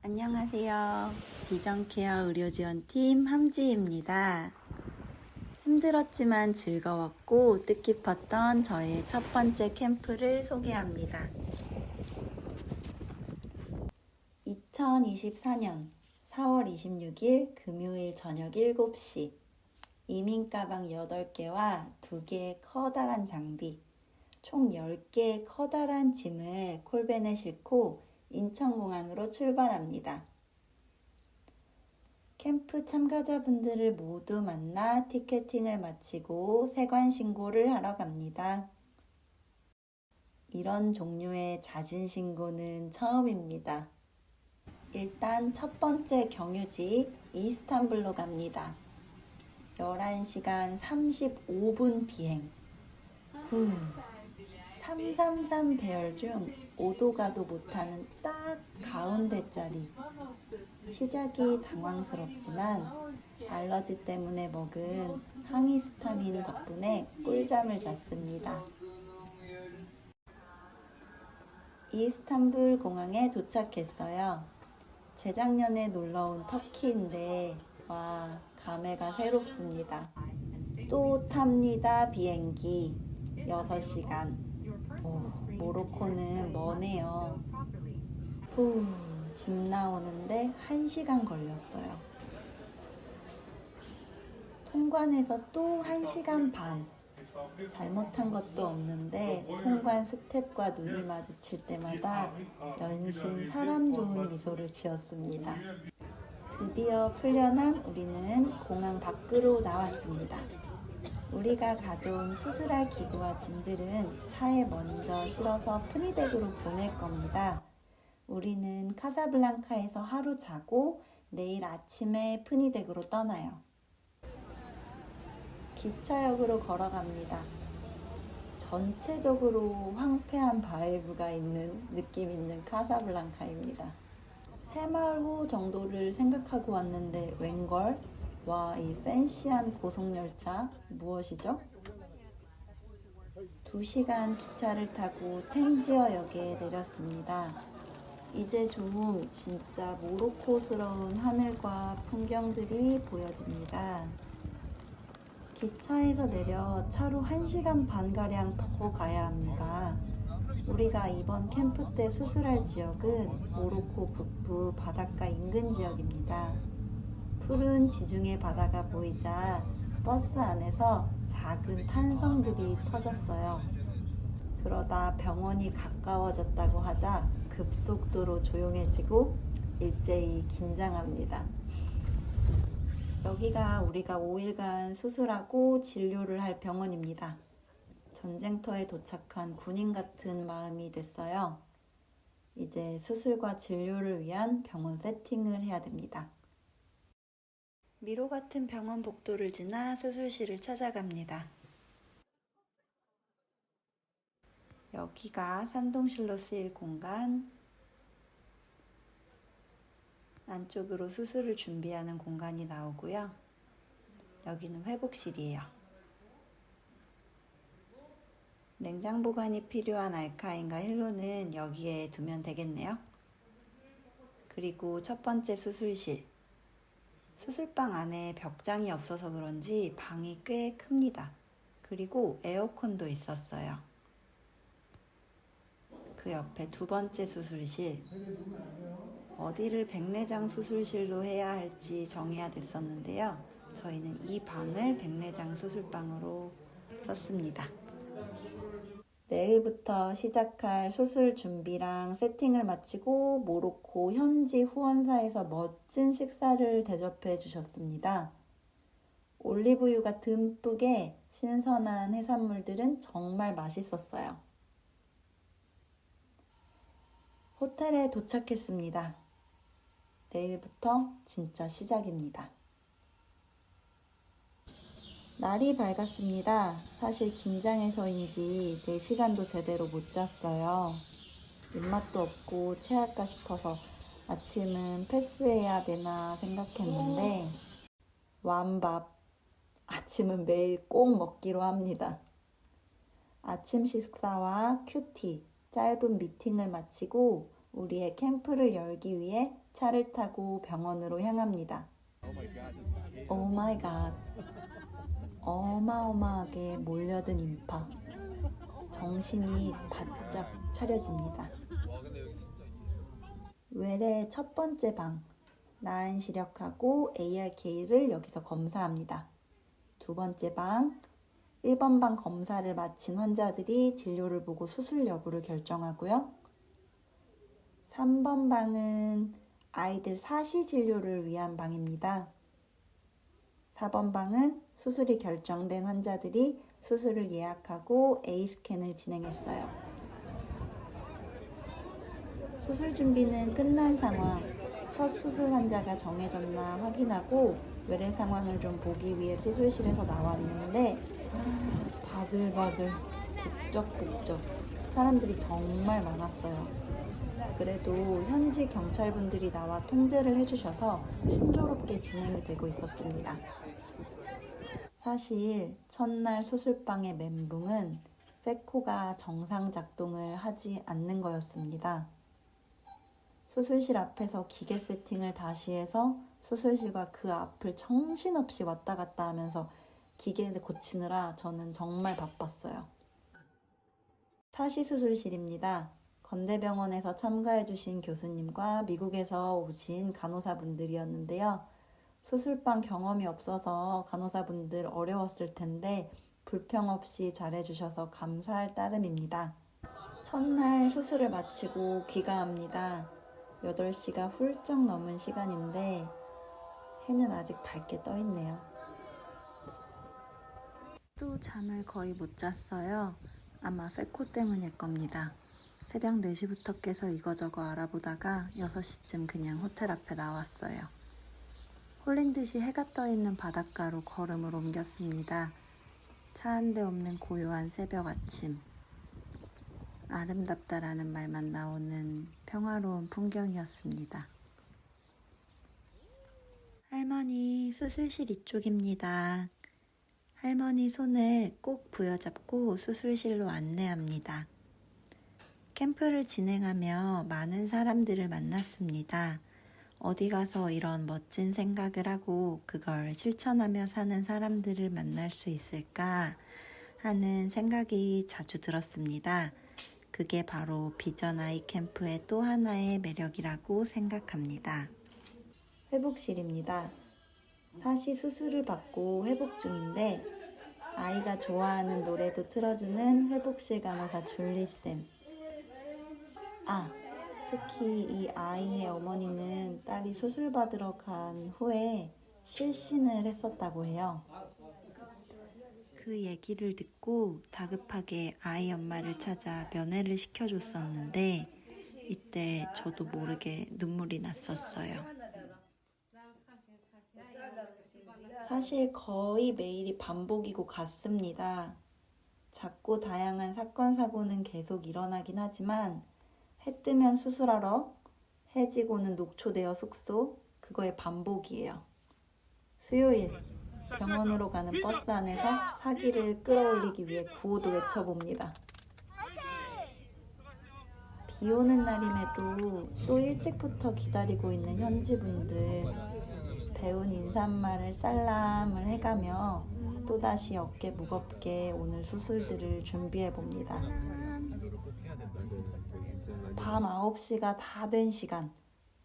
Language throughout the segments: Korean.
안녕하세요. 비전케어 의료지원팀 함지입니다. 힘들었지만 즐거웠고 뜻깊었던 저의 첫 번째 캠프를 소개합니다. 2024년 4월 26일 금요일 저녁 7시 이민가방 8개와 2개의 커다란 장비, 총 10개의 커다란 짐을 콜밴에 싣고 인천공항으로 출발합니다. 캠프 참가자분들을 모두 만나 티켓팅을 마치고 세관 신고를 하러 갑니다. 이런 종류의 자진 신고는 처음입니다. 일단 첫 번째 경유지 이스탄불로 갑니다. 11시간 35분 비행. 333 배열 중 오도 가도 못하는 딱 가운데 자리. 시작이 당황스럽지만 알러지 때문에 먹은 항히스타민 덕분에 꿀잠을 잤습니다. 이스탄불 공항에 도착했어요. 재작년에 놀러온 터키인데 와, 감회가 새롭습니다. 또 탑니다. 비행기 6시간. 모로코는 머네요. 짐 나오는데 1시간 걸렸어요. 통관해서 또 1시간 반. 잘못한 것도 없는데 통관 스텝과 눈이 마주칠 때마다 연신 사람 좋은 미소를 지었습니다. 드디어 풀려난 우리는 공항 밖으로 나왔습니다. 우리가 가져온 수술할 기구와 짐들은 차에 먼저 실어서 푸니덱으로 보낼 겁니다. 우리는 카사블랑카에서 하루 자고 내일 아침에 푸니덱으로 떠나요. 기차역으로 걸어갑니다. 전체적으로 황폐한 바이브가 있는 느낌 있는 카사블랑카입니다. 새마을 호 정도를 생각하고 왔는데 웬걸? 와, 이 팬시한 고속열차 무엇이죠? 2시간 기차를 타고 텐지어 역에 내렸습니다. 이제 좀 진짜 모로코스러운 하늘과 풍경들이 보여집니다. 기차에서 내려 차로 1시간 반가량 더 가야 합니다. 우리가 이번 캠프 때 수술할 지역은 모로코 북부 바닷가 인근 지역입니다. 푸른 지중해 바다가 보이자 버스 안에서 작은 탄성들이 터졌어요. 그러다 병원이 가까워졌다고 하자 급속도로 조용해지고 일제히 긴장합니다. 여기가 우리가 5일간 수술하고 진료를 할 병원입니다. 전쟁터에 도착한 군인 같은 마음이 됐어요. 이제 수술과 진료를 위한 병원 세팅을 해야 됩니다. 미로 같은 병원 복도를 지나 수술실을 찾아갑니다. 여기가 산동실로 쓰일 공간, 안쪽으로 수술을 준비하는 공간이 나오고요. 여기는 회복실이에요. 냉장 보관이 필요한 알카인과 힐로는 여기에 두면 되겠네요. 그리고 첫 번째 수술실. 수술방 안에 벽장이 없어서 그런지 방이 꽤 큽니다. 그리고 에어컨도 있었어요. 그 옆에 두 번째 수술실. 어디를 백내장 수술실로 해야 할지 정해야 됐었는데요. 저희는 이 방을 백내장 수술방으로 썼습니다. 내일부터 시작할 수술 준비랑 세팅을 마치고 모로코 현지 후원사에서 멋진 식사를 대접해 주셨습니다. 올리브유가 듬뿍에 신선한 해산물들은 정말 맛있었어요. 호텔에 도착했습니다. 내일부터 진짜 시작입니다. 날이 밝았습니다. 사실 긴장해서인지 4시간도 제대로 못 잤어요. 입맛도 없고 체할까 싶어서 아침은 패스해야 되나 생각했는데 완밥, 아침은 매일 꼭 먹기로 합니다. 아침 식사와 큐티, 짧은 미팅을 마치고 우리의 캠프를 열기 위해 차를 타고 병원으로 향합니다. 오 마이 갓. 어마어마하게 몰려든 인파. 정신이 바짝 차려집니다. 외래 첫 번째 방, 나은 시력하고 ARK를 여기서 검사합니다. 두 번째 방, 1번 방 검사를 마친 환자들이 진료를 보고 수술 여부를 결정하고요. 3번 방은 아이들 사시 진료를 위한 방입니다. 4번 방은 수술이 결정된 환자들이 수술을 예약하고 A스캔을 진행했어요. 수술 준비는 끝난 상황, 첫 수술 환자가 정해졌나 확인하고 외래 상황을 좀 보기 위해 수술실에서 나왔는데 바글바글, 북적북적 사람들이 정말 많았어요. 그래도 현지 경찰분들이 나와 통제를 해주셔서 순조롭게 진행이 되고 있었습니다. 사실 첫날 수술방의 멘붕은 페코가 정상 작동을 하지 않는 거였습니다. 수술실 앞에서 기계 세팅을 다시 해서 수술실과 그 앞을 정신없이 왔다 갔다 하면서 기계를 고치느라 저는 정말 바빴어요. 사시 수술실입니다. 건대병원에서 참가해주신 교수님과 미국에서 오신 간호사분들이었는데요. 수술방 경험이 없어서 간호사분들 어려웠을 텐데 불평 없이 잘해주셔서 감사할 따름입니다. 첫날 수술을 마치고 귀가합니다. 8시가 훌쩍 넘은 시간인데 해는 아직 밝게 떠 있네요. 또 잠을 거의 못 잤어요. 아마 페코 때문일 겁니다. 새벽 4시부터 깨서 이거저거 알아보다가 6시쯤 그냥 호텔 앞에 나왔어요. 홀린 듯이 해가 떠 있는 바닷가로 걸음을 옮겼습니다. 차 한 대 없는 고요한 새벽 아침. 아름답다라는 말만 나오는 평화로운 풍경이었습니다. 할머니, 수술실 이쪽입니다. 할머니 손을 꼭 부여잡고 수술실로 안내합니다. 캠프를 진행하며 많은 사람들을 만났습니다. 어디 가서 이런 멋진 생각을 하고 그걸 실천하며 사는 사람들을 만날 수 있을까 하는 생각이 자주 들었습니다. 그게 바로 비전 아이 캠프의 또 하나의 매력이라고 생각합니다. 회복실입니다. 사시 수술을 받고 회복 중인데 아이가 좋아하는 노래도 틀어주는 회복실 간호사 줄리쌤. 특히 이 아이의 어머니는 딸이 수술 받으러 간 후에 실신을 했었다고 해요. 그 얘기를 듣고 다급하게 아이 엄마를 찾아 면회를 시켜줬었는데 이때 저도 모르게 눈물이 났었어요. 사실 거의 매일이 반복이고 같습니다. 작고 다양한 사건 사고는 계속 일어나긴 하지만 해 뜨면 수술하러, 해 지고는 녹초되어 숙소, 그거의 반복이에요. 수요일, 병원으로 가는 버스 안에서 사기를 끌어올리기 위해 구호도 외쳐봅니다. 비 오는 날임에도 또 일찍부터 기다리고 있는 현지분들, 배운 인사말을 살람을 해가며 또다시 어깨 무겁게 오늘 수술들을 준비해봅니다. 밤 9시가 다 된 시간,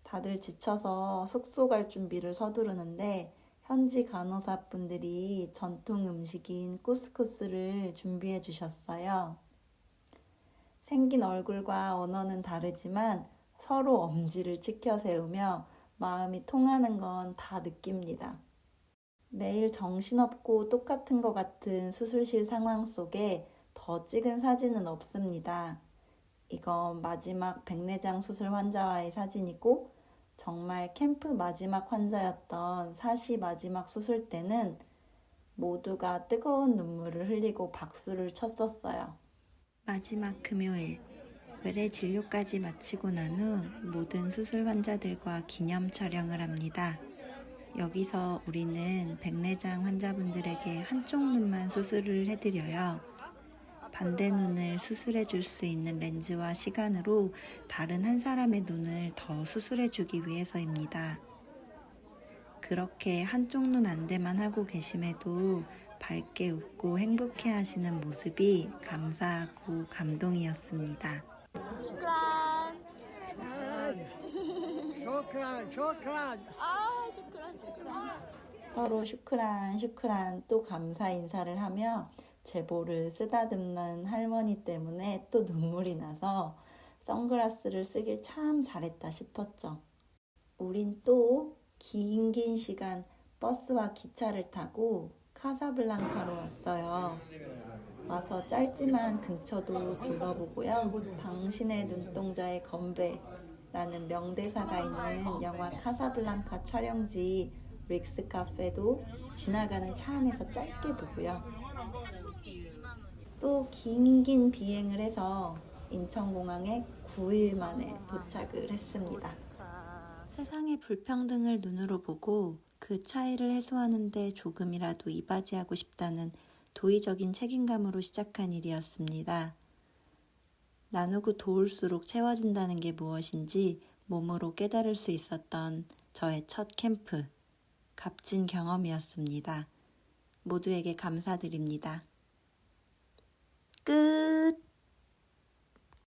다들 지쳐서 숙소 갈 준비를 서두르는데 현지 간호사분들이 전통 음식인 쿠스쿠스를 준비해 주셨어요. 생긴 얼굴과 언어는 다르지만 서로 엄지를 치켜 세우며 마음이 통하는 건 다 느낍니다. 매일 정신없고 똑같은 것 같은 수술실 상황 속에 더 찍은 사진은 없습니다. 이건 마지막 백내장 수술 환자와의 사진이고 정말 캠프 마지막 환자였던 사시 마지막 수술 때는 모두가 뜨거운 눈물을 흘리고 박수를 쳤었어요. 마지막 금요일, 외래 진료까지 마치고 난 후 모든 수술 환자들과 기념 촬영을 합니다. 여기서 우리는 백내장 환자분들에게 한쪽 눈만 수술을 해드려요. 반대 눈을 수술해 줄 수 있는 렌즈와 시간으로 다른 한 사람의 눈을 더 수술해 주기 위해서입니다. 그렇게 한쪽 눈 안대만 하고 계심에도 밝게 웃고 행복해 하시는 모습이 감사하고 감동이었습니다. 슈크란. 쇼크란. 아, 슈크란. 서로 슈크란 또 감사 인사를 하며 제보를 쓰다듬는 할머니 때문에 또 눈물이 나서 선글라스를 쓰길 참 잘했다 싶었죠. 우린 또 긴 시간 버스와 기차를 타고 카사블랑카로 왔어요. 와서 짧지만 근처도 둘러보고요. 당신의 눈동자의 건배라는 명대사가 있는 영화 카사블랑카 촬영지 릭스 카페도 지나가는 차 안에서 짧게 보고요. 또 긴 비행을 해서 인천공항에 9일 만에 도착을 했습니다. 세상의 불평등을 눈으로 보고 그 차이를 해소하는 데 조금이라도 이바지하고 싶다는 도의적인 책임감으로 시작한 일이었습니다. 나누고 도울수록 채워진다는 게 무엇인지 몸으로 깨달을 수 있었던 저의 첫 캠프, 값진 경험이었습니다. 모두에게 감사드립니다. 끝!